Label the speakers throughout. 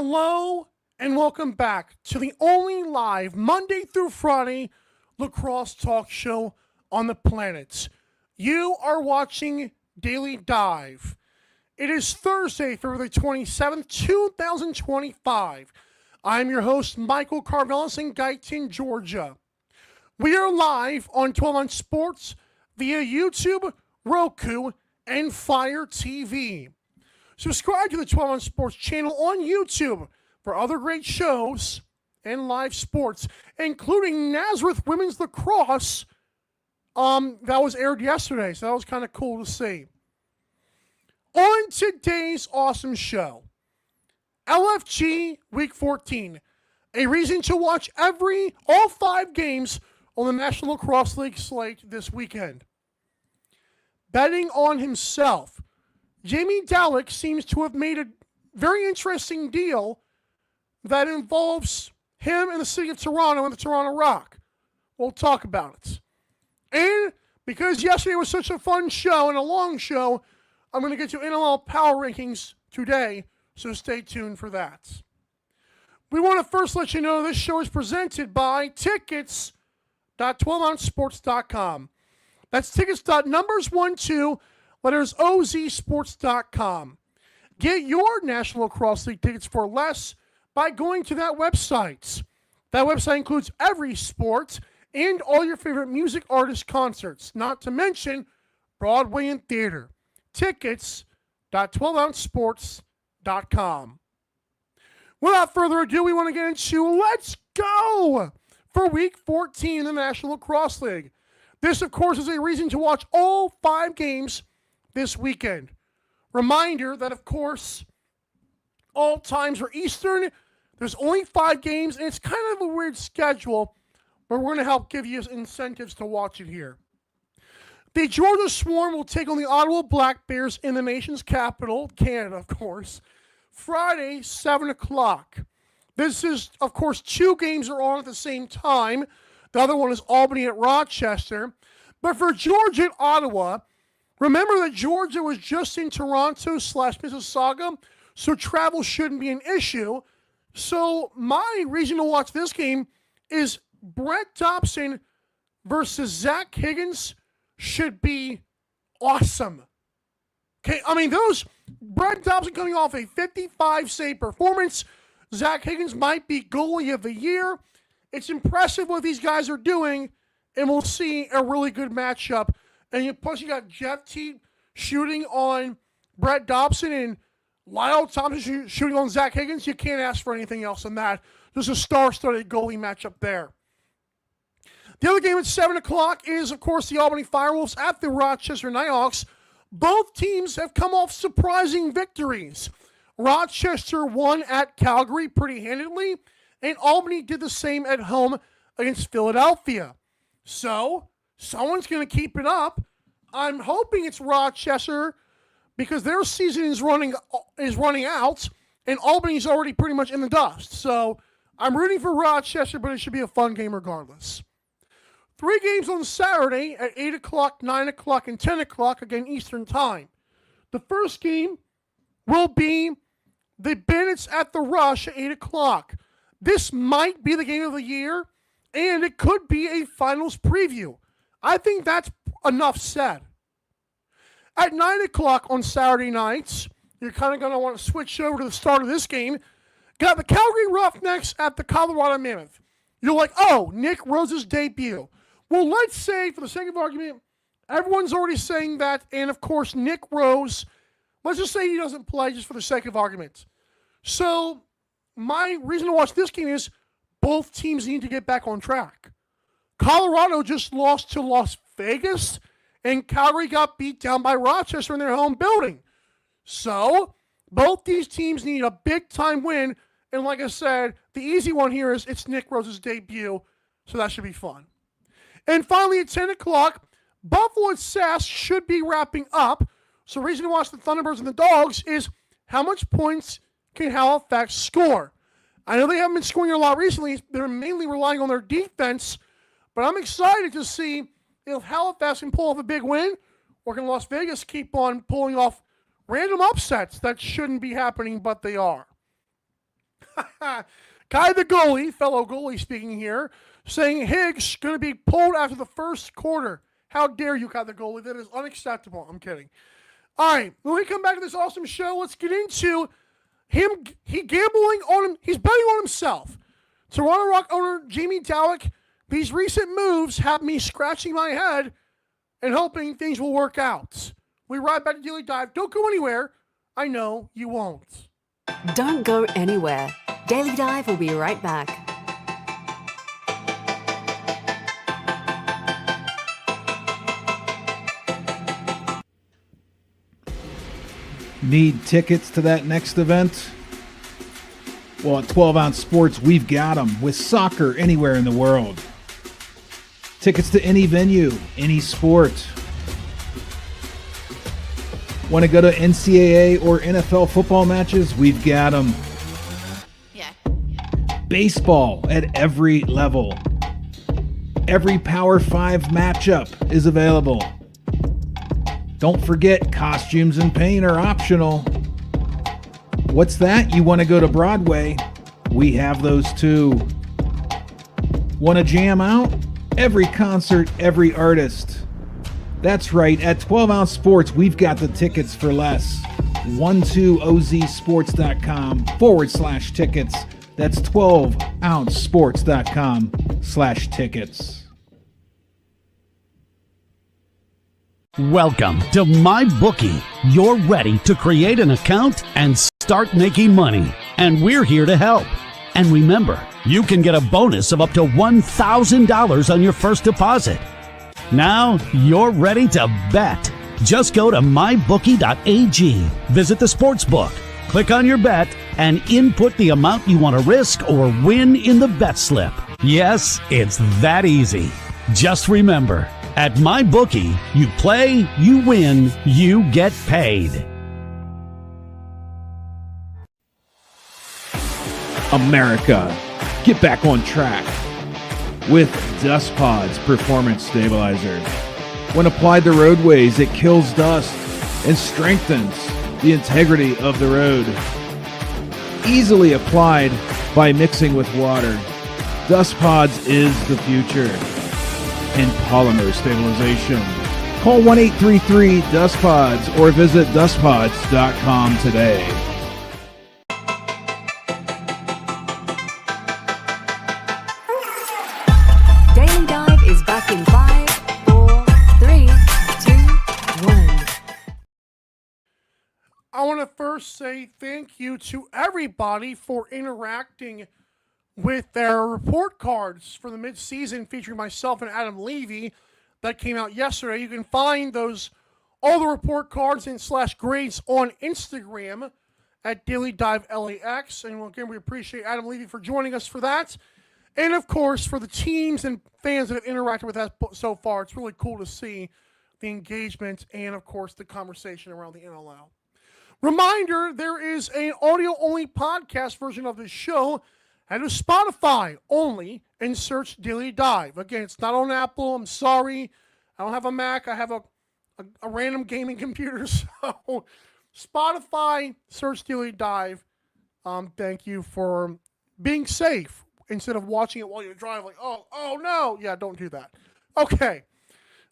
Speaker 1: Hello and welcome back to the only live Monday through Friday lacrosse talk show on the planet. You are watching Daily Dive. It is Thursday, February 27th, 2025. I'm your host, Michael Carvelis in Guyton, Georgia. We are live on 12 on Sports via YouTube, Roku, and Fire TV. Subscribe to the 12 on Sports channel on YouTube for other great shows and live sports, including Nazareth Women's Lacrosse. That was aired yesterday, so that was kind of cool to see. On today's awesome show, LFG Week 14, a reason to watch all 5 games on the National Lacrosse League slate this weekend. Betting on himself, Jamie Dawick seems to have made a very interesting deal that involves him and the city of Toronto and the Toronto Rock. We'll talk about it. And because yesterday was such a fun show and a long show, I'm going to get to NLL Power Rankings today, so stay tuned for that. We want to first let you know this show is presented by tickets.12ouncesports.com. That's tickets.numbers12 letters ozsports.com. Get your National Lacrosse League tickets for less by going to that website. That website includes every sport and all your favorite music artist concerts, not to mention Broadway and theater. Tickets.12ouncesports.com. Without further ado, we want to get into Let's Go for Week 14 in the National Lacrosse League. This, of course, is a reason to watch all 5 games this weekend. Reminder that, of course, all times are Eastern. There's only 5 games, and it's kind of a weird schedule, but we're going to help give you incentives to watch it here. The Georgia Swarm will take on the Ottawa Black Bears in the nation's capital, Canada, of course, Friday, 7 o'clock. This is, of course, 2 games are on at the same time. The other one is Albany at Rochester. But for Georgia at Ottawa, remember that Georgia was just in Toronto/Mississauga, so travel shouldn't be an issue. So my reason to watch this game is Brett Dobson versus Zach Higgins should be awesome. Okay, I mean, Brett Dobson coming off a 55-save performance. Zach Higgins might be goalie of the year. It's impressive what these guys are doing, and we'll see a really good matchup. And plus, you got Jeff Teat shooting on Brett Dobson and Lyle Thompson shooting on Zach Higgins. You can't ask for anything else than that. There's a star-studded goalie matchup there. The other game at 7 o'clock is, of course, the Albany Firewolves at the Rochester Nighthawks. Both teams have come off surprising victories. Rochester won at Calgary pretty handedly, and Albany did the same at home against Philadelphia. So, someone's going to keep it up. I'm hoping it's Rochester because their season is running out, and Albany's already pretty much in the dust. So, I'm rooting for Rochester, but it should be a fun game regardless. 3 games on Saturday at 8 o'clock, 9 o'clock, and 10 o'clock, again, Eastern Time. The first game will be the Bandits at the Rush at 8 o'clock. This might be the game of the year, and it could be a finals preview. I think that's enough said. At 9 o'clock on Saturday nights, you're kind of going to want to switch over to the start of this game. Got the Calgary Roughnecks at the Colorado Mammoth. You're like, oh, Nick Rose's debut. Well, let's say, for the sake of argument, everyone's already saying that, and of course, Nick Rose, let's just say he doesn't play just for the sake of argument. So, my reason to watch this game is both teams need to get back on track. Colorado just lost to Las Vegas, and Calgary got beat down by Rochester in their home building. So, both these teams need a big-time win, and like I said, the easy one here is it's Nick Rose's debut, so that should be fun. And finally, at 10 o'clock, Buffalo and Sask should be wrapping up. So the reason to watch the Thunderbirds and the Dogs is how much points can Halifax score. I know they haven't been scoring a lot recently. They're mainly relying on their defense. But I'm excited to see if Halifax can pull off a big win, or can Las Vegas keep on pulling off random upsets that shouldn't be happening, but they are. Kai the goalie, fellow goalie speaking here, saying Higgs going to be pulled after the first quarter. How dare you, Kai the goalie? That is unacceptable. I'm kidding. All right, when we come back to this awesome show, let's get into him. He's betting on himself. Toronto Rock owner Jamie Dawick, these recent moves have me scratching my head and hoping things will work out. We ride back to Daily Dive. Don't go anywhere. I know you won't.
Speaker 2: Don't go anywhere. Daily Dive will be right back.
Speaker 3: Need tickets to that next event? Well, at 12 Ounce Sports, we've got them with soccer anywhere in the world. Tickets to any venue, any sport. Want to go to NCAA or NFL football matches? We've got them.
Speaker 4: Yeah.
Speaker 3: Baseball at every level. Every Power 5 matchup is available. Don't forget, costumes and paint are optional. What's that? You want to go to Broadway? We have those too. Want to jam out? Every concert, every artist. That's right, at 12 Ounce Sports, we've got the tickets for less. 12ozsports.com/tickets. That's 12ouncesports.com/tickets.
Speaker 5: Welcome to MyBookie. You're ready to create an account and start making money. And we're here to help. And remember, you can get a bonus of up to $1,000 on your first deposit. Now you're ready to bet. Just go to mybookie.ag, visit the sportsbook, click on your bet, and input the amount you want to risk or win in the bet slip. Yes, it's that easy. Just remember, at MyBookie, you play, you win, you get paid.
Speaker 3: America, get back on track with Dust Pods Performance Stabilizer. When applied to roadways, it kills dust and strengthens the integrity of the road. Easily applied by mixing with water, Dust Pods is the future in polymer stabilization. Call 1-833-DUST-PODS or visit dustpods.com today.
Speaker 2: Daily Dive is back in 5, 4, 3, 2, 1.
Speaker 1: I want to first say thank you to everybody for interacting with their report cards for the mid-season featuring myself and Adam Levy that came out yesterday. You can find all the report cards and /grades on Instagram at Daily Dive LAX. And again, we appreciate Adam Levy for joining us for that. And of course, for the teams and fans that have interacted with us so far, it's really cool to see the engagement and, of course, the conversation around the NLL. Reminder, there is an audio-only podcast version of this show. And to Spotify only, and search Daily Dive. Again, it's not on Apple. I'm sorry. I don't have a Mac. I have a random gaming computer. So Spotify, search Daily Dive. Thank you for being safe instead of watching it while you're driving. Like, oh no. Yeah, don't do that. Okay.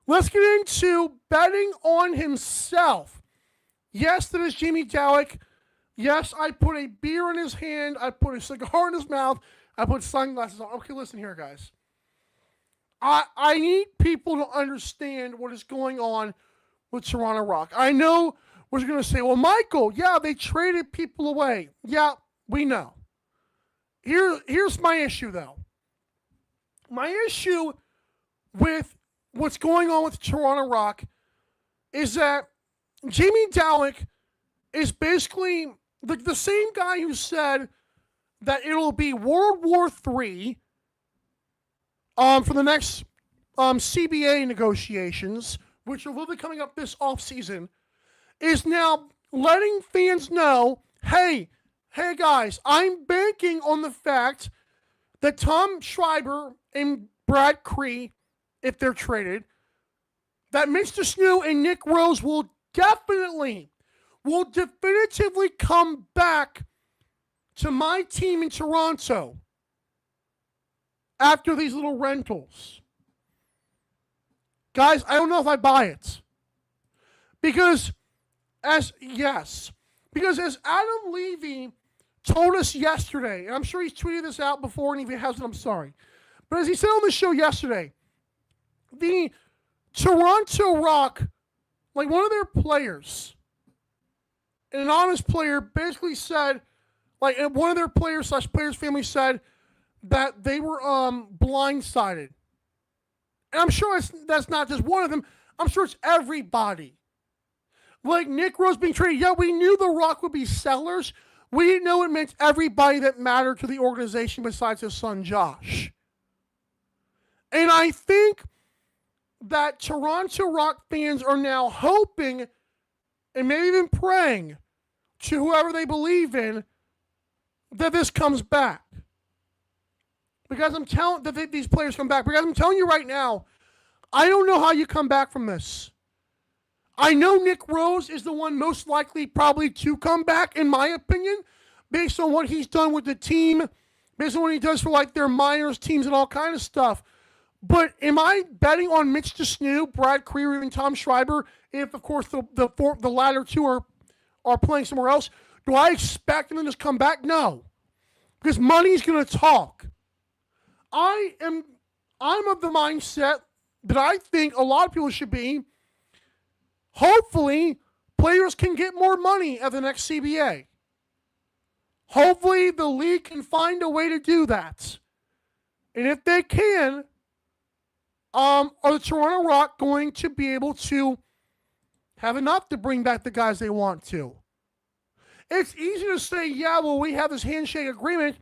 Speaker 1: Let's get into betting on himself. Yes, that is Jamie Dawick. Yes, I put a beer in his hand. I put a cigar in his mouth. I put sunglasses on. Okay, listen here, guys. I need people to understand what is going on with Toronto Rock. I know we're going to say, well, Michael, yeah, they traded people away. Yeah, we know. Here's my issue, though. My issue with what's going on with Toronto Rock is that Jamie Dawick is basically the same guy who said that it'll be World War III for the next CBA negotiations, which will be coming up this offseason, is now letting fans know, hey guys, I'm banking on the fact that Tom Schreiber and Brad Cree, if they're traded, that Mr. Snoo and Nick Rose will definitively come back to my team in Toronto after these little rentals. Guys, I don't know if I buy it. Because as Adam Levy told us yesterday, and I'm sure he's tweeted this out before, and if he hasn't, I'm sorry. But as he said on the show yesterday, the Toronto Rock, like one of their players, an anonymous player, basically said, like one of their players / players' family said that they were blindsided. And I'm sure that's not just one of them. I'm sure it's everybody. Like Nick Rose being traded. Yeah, we knew the Rock would be sellers. We didn't know it meant everybody that mattered to the organization besides his son Josh. And I think that Toronto Rock fans are now hoping and maybe even praying to whoever they believe in that this comes back. Because I'm telling that these players come back. Because I'm telling you right now, I don't know how you come back from this. I know Nick Rose is the one most likely probably to come back, in my opinion, based on what he's done with the team, based on what he does for like their minors teams and all kind of stuff. But am I betting on Mitch DeSnew, Brad Creer, even Tom Schreiber, if of course the latter two are playing somewhere else? Do I expect them to just come back? No, because money's going to talk. I'm of the mindset that I think a lot of people should be. Hopefully, players can get more money at the next CBA. Hopefully, the league can find a way to do that. And if they can, are the Toronto Rock going to be able to have enough to bring back the guys they want to? It's easy to say, yeah, well, we have this handshake agreement,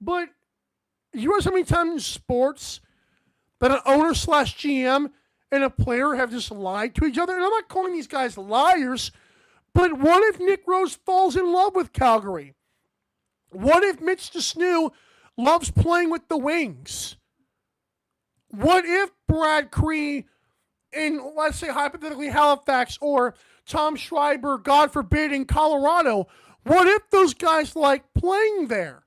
Speaker 1: but you know how many times in sports that an owner / GM and a player have just lied to each other? And I'm not calling these guys liars, but what if Nick Rose falls in love with Calgary? What if Mitch DeSnew loves playing with the Wings? What if Brad Cree in, let's say, hypothetically Halifax, or Tom Schreiber, God forbid, in Colorado, what if those guys like playing there?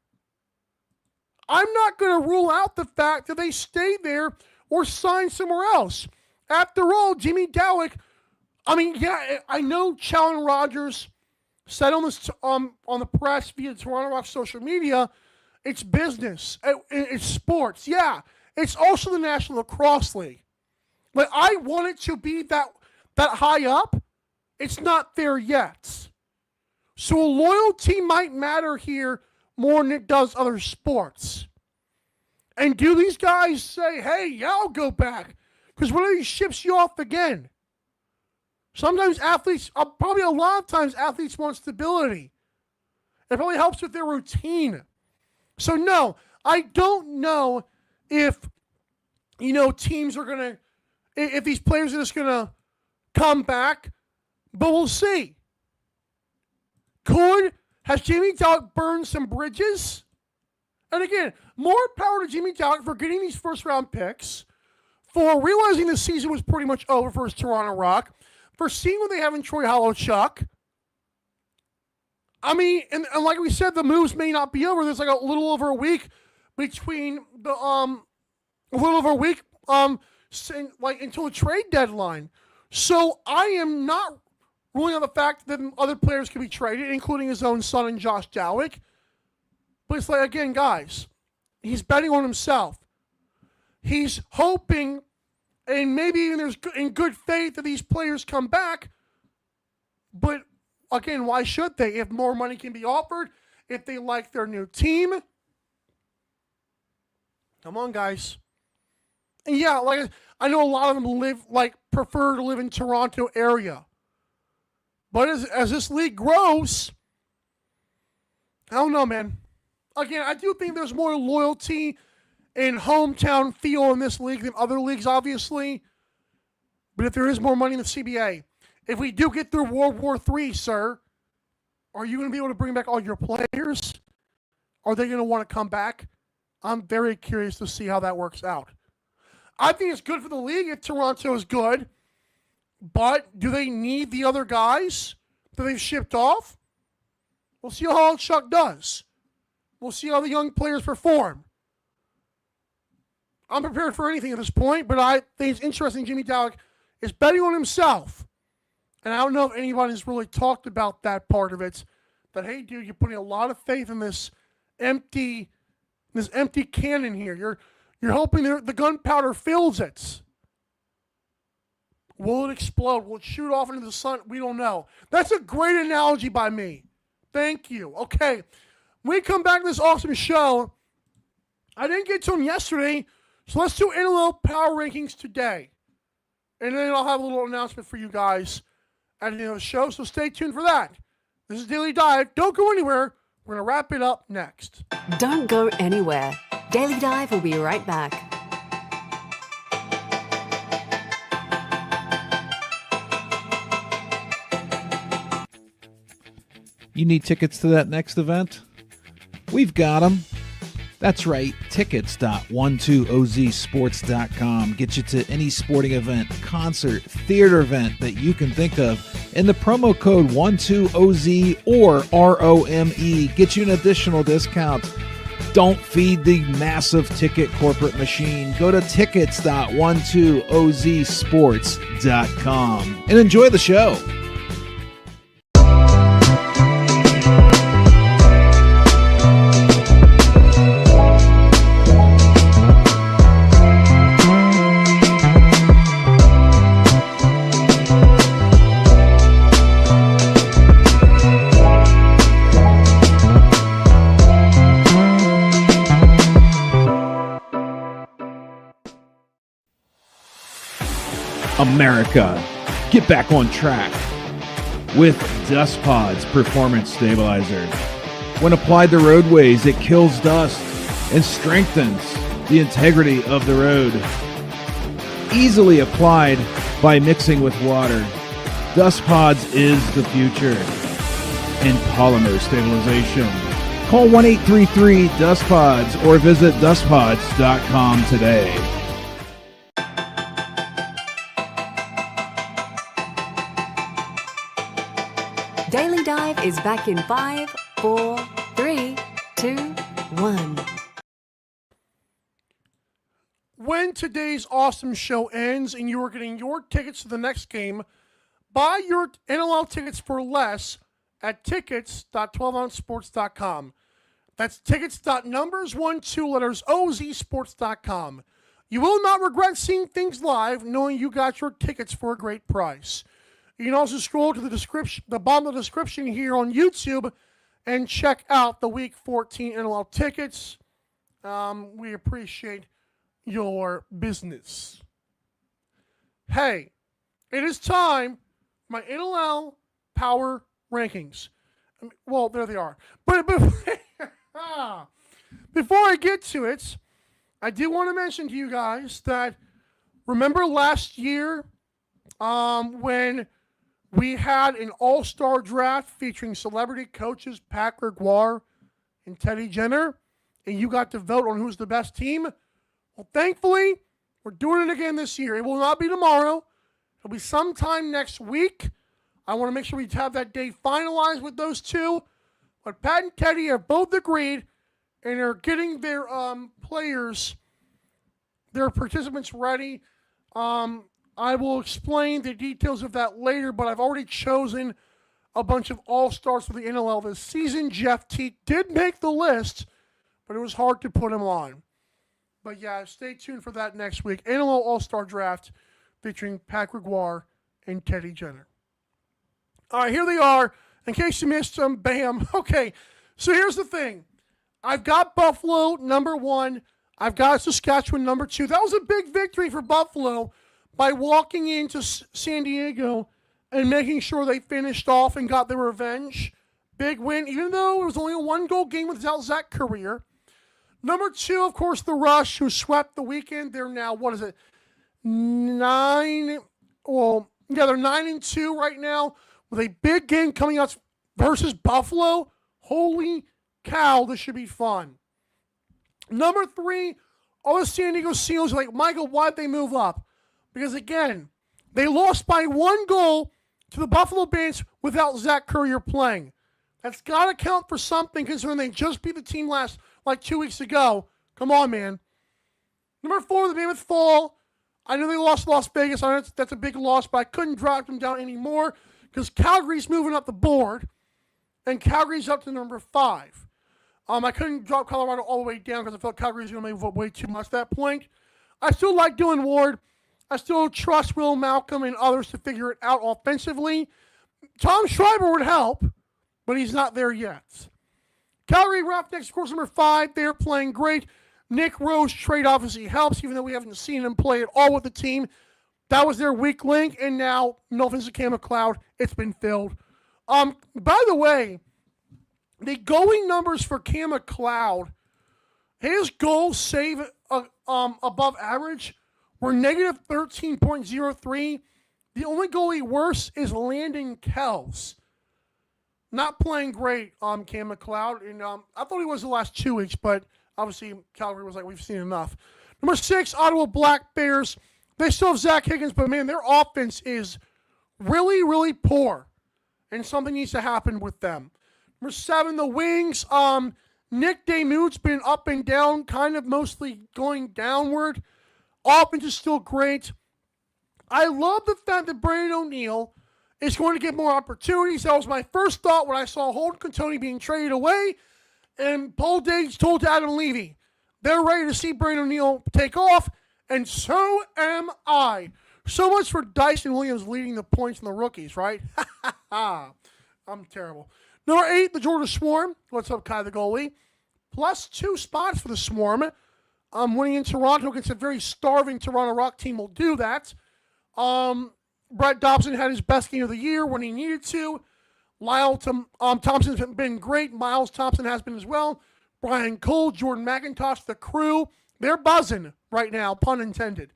Speaker 1: I'm not going to rule out the fact that they stay there or sign somewhere else. After all, Jimmy Dawick, I know Challen Rogers said on this on the press via Toronto Rock social media, it's business, it's sports. Yeah, it's also the National Lacrosse League. Like, I want it to be that high up. It's not there yet. So loyalty might matter here more than it does other sports. And do these guys say, hey, yeah, I'll go back? Because what if he ships you off again? Sometimes athletes, probably a lot of times, athletes want stability. It probably helps with their routine. So no, I don't know if, teams are going to, if these players are just going to come back, but we'll see. Has Jamie Dawick burned some bridges? And again, more power to Jamie Dawick for getting these first-round picks, for realizing the season was pretty much over for his Toronto Rock, for seeing what they have in Troy Holochuk. And like we said, the moves may not be over. There's like a little over a week between until the trade deadline. So I am not ruling out the fact that other players can be traded, including his own son and Josh Dawick. But it's like, again, guys, he's betting on himself. He's hoping, and maybe even there's in good faith, that these players come back. But again, why should they? If more money can be offered, if they like their new team. Come on, guys. And yeah, like, I know a lot of them prefer to live in Toronto area. But as this league grows, I don't know, man. Again, I do think there's more loyalty and hometown feel in this league than other leagues, obviously. But if there is more money in the CBA, if we do get through World War III, sir, are you going to be able to bring back all your players? Are they going to want to come back? I'm very curious to see how that works out. I think it's good for the league if Toronto is good. But do they need the other guys that they've shipped off? We'll see how Chuck does. We'll see how the young players perform. I'm prepared for anything at this point, but I think it's interesting Jimmy Dawick is betting on himself. And I don't know if anybody's really talked about that part of it. That, hey, dude, you're putting a lot of faith in this empty cannon here. You're hoping the gunpowder fills it. Will it explode? Will it shoot off into the sun? We don't know. That's a great analogy by me. Thank you. Okay, when we come back to this awesome show, I didn't get to them yesterday, so let's do NLL Power Rankings today. And then I'll have a little announcement for you guys at the end of the show, so stay tuned for that. This is Daily Dive. Don't go anywhere. We're going to wrap it up next.
Speaker 2: Don't go anywhere. Daily Dive will be right back.
Speaker 3: You need tickets to that next event? We've got them. That's right, tickets.12ozsports.com. Get you to any sporting event, concert, theater event that you can think of. And the promo code 12OZ or ROME get you an additional discount. Don't feed the massive ticket corporate machine. Go to tickets.12ozsports.com and enjoy the show. America, get back on track with Dust Pod's Performance Stabilizer. When applied to roadways, it kills dust and strengthens the integrity of the road. Easily applied by mixing with water, Dust Pods is the future in polymer stabilization. Call 1-833-DUST-PODS or visit dustpods.com today.
Speaker 2: Daily Dive is back in 5, 4, 3, 2, 1.
Speaker 1: When today's awesome show ends and you are getting your tickets to the next game, buy your NLL tickets for less at tickets.12ouncesports.com. That's tickets.numbers12ozsports.com. You will not regret seeing things live knowing you got your tickets for a great price. You can also scroll to the bottom of the description here on YouTube and check out the Week 14 NLL tickets. We appreciate your business. Hey, it is time for my NLL Power Rankings. Well, there they are. But before I get to it, I do want to mention to you guys that remember last year when we had an all-star draft featuring celebrity coaches Pat Gregoire and Teddy Jenner, and you got to vote on who's the best team? Well, thankfully, we're doing it again this year. It will not be tomorrow. It'll be sometime next week. I want to make sure we have that day finalized with those two. But Pat and Teddy have both agreed, and are getting their players, their participants ready. I will explain the details of that later, but I've already chosen a bunch of all-stars for the NLL this season. Jeff Teat did make the list, but it was hard to put him on. But yeah, stay tuned for that next week. NLL All-Star Draft featuring Pat Gregoire and Teddy Jenner. All right, here they are. In case you missed them, bam. Okay, so here's the thing. I've got Buffalo, number 1. I've got Saskatchewan, number 2. That was a big victory for Buffalo by walking into San Diego and making sure they finished off and got their revenge. Big win, even though it was only a 1-goal game without Zach Currier. Number 2, of course, the Rush, who swept the weekend. They're now, 9? Well, yeah, they're 9-2 right now with a big game coming out versus Buffalo. Holy cow, this should be fun. Number 3, all the San Diego Seals are like, Michael, why'd they move up? Because, again, they lost by 1 goal to the Buffalo Bandits without Zach Currier playing. That's got to count for something considering they just beat the team last, 2 weeks ago. Come on, man. Number 4, the Mammoth Fall. I know they lost Las Vegas. I know that's a big loss, but I couldn't drop them down anymore because Calgary's moving up the board, and Calgary's up to number 5. I couldn't drop Colorado all the way down because I felt Calgary's going to move up way too much at that point. I still like Dylan Ward. I still trust Will Malcolm and others to figure it out offensively. Tom Schreiber would help, but he's not there yet. Calgary Roughnecks, of course, number 5. They're playing great. Nick Rose trade obviously helps, even though we haven't seen him play at all with the team. That was their weak link, and now, no offense to Cam McLeod, it's been filled. By the way, the goalie numbers for Cam McLeod, his goals save above average were negative 13.03. The only goalie worse is Landon Kells. Not playing great, Cam McLeod. And I thought he was the last 2 weeks, but obviously Calgary was like, we've seen enough. Number 6, Ottawa Black Bears. They still have Zach Higgins, but man, their offense is really, really poor. And something needs to happen with them. Number 7, the Wings. Nick Demuth's been up and down, kind of mostly going downward. Offense is still great. I love the fact that Brandon O'Neill is going to get more opportunities. That was my first thought when I saw Holden Cantoni being traded away. And Paul Diggs told Adam Levy, they're ready to see Brandon O'Neill take off, and so am I. So much for Dyson Williams leading the points in the rookies, right? I'm terrible. Number 8, the Georgia Swarm. What's up, Kai the goalie? Plus 2 spots for the Swarm. Winning in Toronto against a very starving Toronto Rock team will do that. Brett Dobson had his best game of the year when he needed to. Lyle Thompson's been great. Miles Thompson has been as well. Brian Cole, Jordan McIntosh, the crew. They're buzzing right now, pun intended.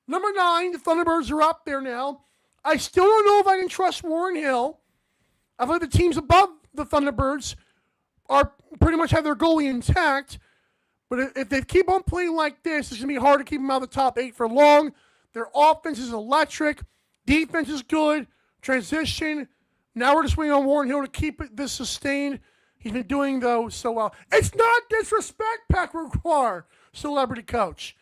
Speaker 1: Number 9, the Thunderbirds are up there now. I still don't know if I can trust Warren Hill. I believe the teams above the Thunderbirds are pretty much have their goalie intact. But if they keep on playing like this, it's going to be hard to keep them out of the top 8 for long. Their offense is electric. Defense is good. Transition. Now we're just waiting on Warren Hill to keep this sustained. He's been doing those so well. It's not disrespect, Pat Require, celebrity coach.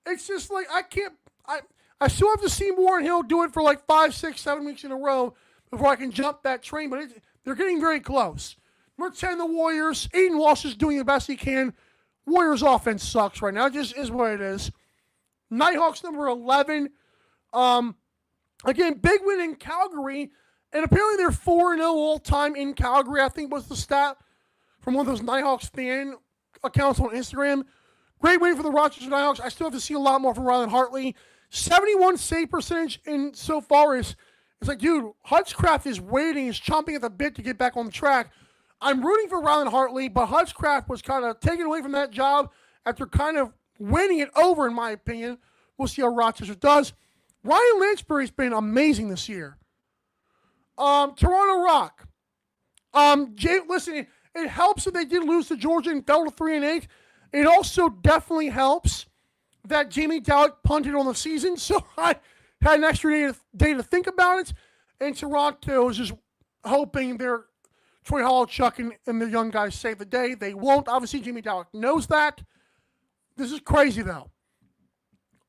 Speaker 1: It's just like I still have to see Warren Hill do it for like 5, 6, 7 weeks in a row before I can jump that train, but they're getting very close. Number 10, the Warriors. Aiden Walsh is doing the best he can. Warriors offense sucks right now. It just is what it is. Nighthawks, number 11. Again, big win in Calgary, and apparently they're 4-0 all-time in Calgary, I think was the stat from one of those Nighthawks fan accounts on Instagram. Great win for the Rochester Nighthawks. I still have to see a lot more from Rylan Hartley. 71 save percentage in so far is, it's like, dude, Hutchcraft is waiting, is chomping at the bit to get back on the track. I'm rooting for Rylan Hartley, but Hutchcraft was kind of taken away from that job after kind of winning it over, in my opinion. We'll see how Rochester does. Ryan Lynchbury's been amazing this year. Toronto Rock. Listen, it helps that they did lose to Georgia and fell to 3-8. It also definitely helps that Jamie Dawick punted on the season, so I had an extra day to think about it. And Toronto is just hoping their Troy Holochuk and the young guys save the day. They won't. Obviously, Jamie Dawick knows that. This is crazy, though.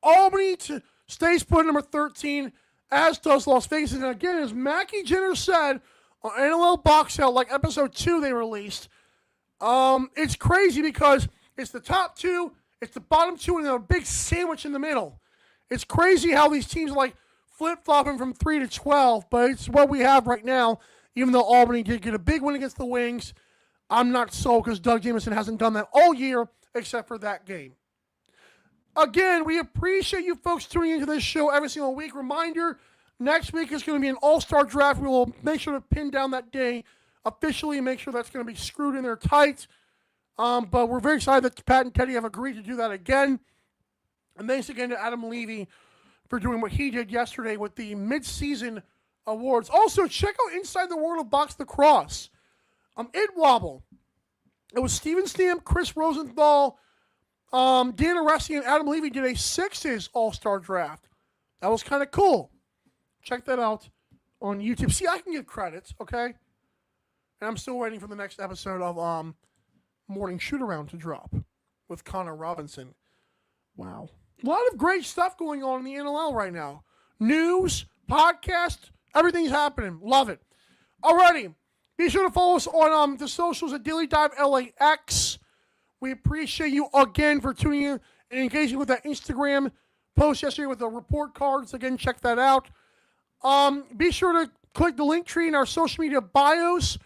Speaker 1: Albany stays put at number 13, as does Las Vegas. And again, as Mackie Jenner said on NLL Box Out, like episode 2 they released, it's crazy because it's the top 2, it's the bottom 2, and then a big sandwich in the middle. It's crazy how these teams are like flip-flopping from 3 to 12, but it's what we have right now. Even though Albany did get a big win against the Wings, I'm not sold because Doug Jamieson hasn't done that all year except for that game. Again, we appreciate you folks tuning into this show every single week. Reminder, next week is going to be an all-star draft. We will make sure to pin down that day officially and make sure that's going to be screwed in there tight. But we're very excited that Pat and Teddy have agreed to do that again. And thanks again to Adam Levy for doing what he did yesterday with the mid-season awards. Also, check out Inside the World of Box Lacrosse. It Wobble. It was Steven Stamp, Chris Rosenthal, Dan Aresi, and Adam Levy did a Sixes all-star draft. That was kind of cool. Check that out on YouTube. See, I can give credits, okay? And I'm still waiting for the next episode of Morning Shoot Around to drop with Connor Robinson. Wow. A lot of great stuff going on in the NLL right now. News, podcast, everything's happening. Love it. Alrighty. Be sure to follow us on the socials at Daily Dive LAX. We appreciate you again for tuning in and engaging with that Instagram post yesterday with the report cards. Again, check that out. Be sure to click the link tree in our social media bios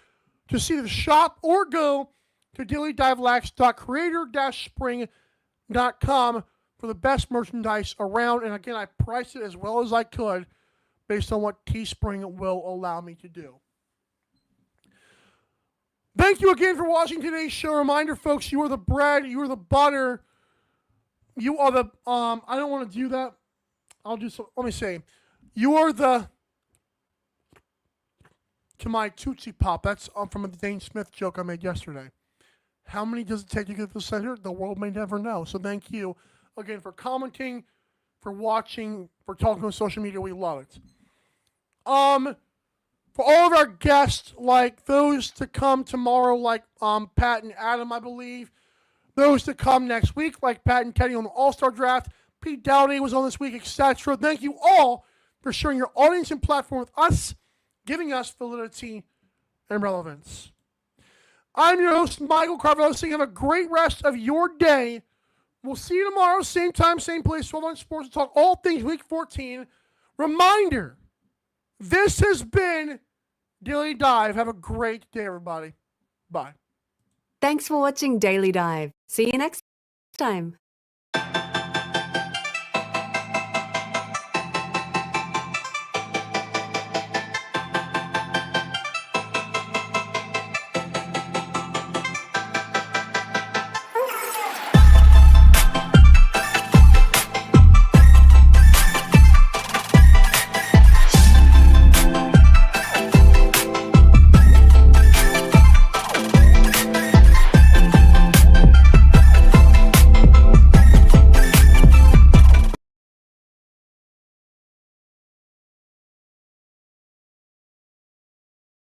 Speaker 1: to see the shop or go to dailydivelacks.creator-spring.com for the best merchandise around. And again, I priced it as well as I could based on what Teespring will allow me to do. Thank you again for watching today's show. Reminder, folks, you are the bread, you are the butter, you are the, I don't want to do that. I'll do so, let me say, you are the, to my Tootsie Pop, that's from a Dane Smith joke I made yesterday. How many does it take to get to the center? The world may never know. So thank you again for commenting, for watching, for talking on social media. We love it. For all of our guests, like those to come tomorrow, like Pat and Adam, I believe. Those to come next week, like Pat and Kenny on the All-Star Draft. Pete Dowdy was on this week, etc. Thank you all for sharing your audience and platform with us, giving us validity and relevance. I'm your host, Michael Carvalho, saying have a great rest of your day. We'll see you tomorrow, same time, same place, 12 on Sports, to talk all things Week 14. Reminder, this has been Daily Dive. Have a great day, everybody. Bye.
Speaker 2: Thanks for watching Daily Dive. See you next time.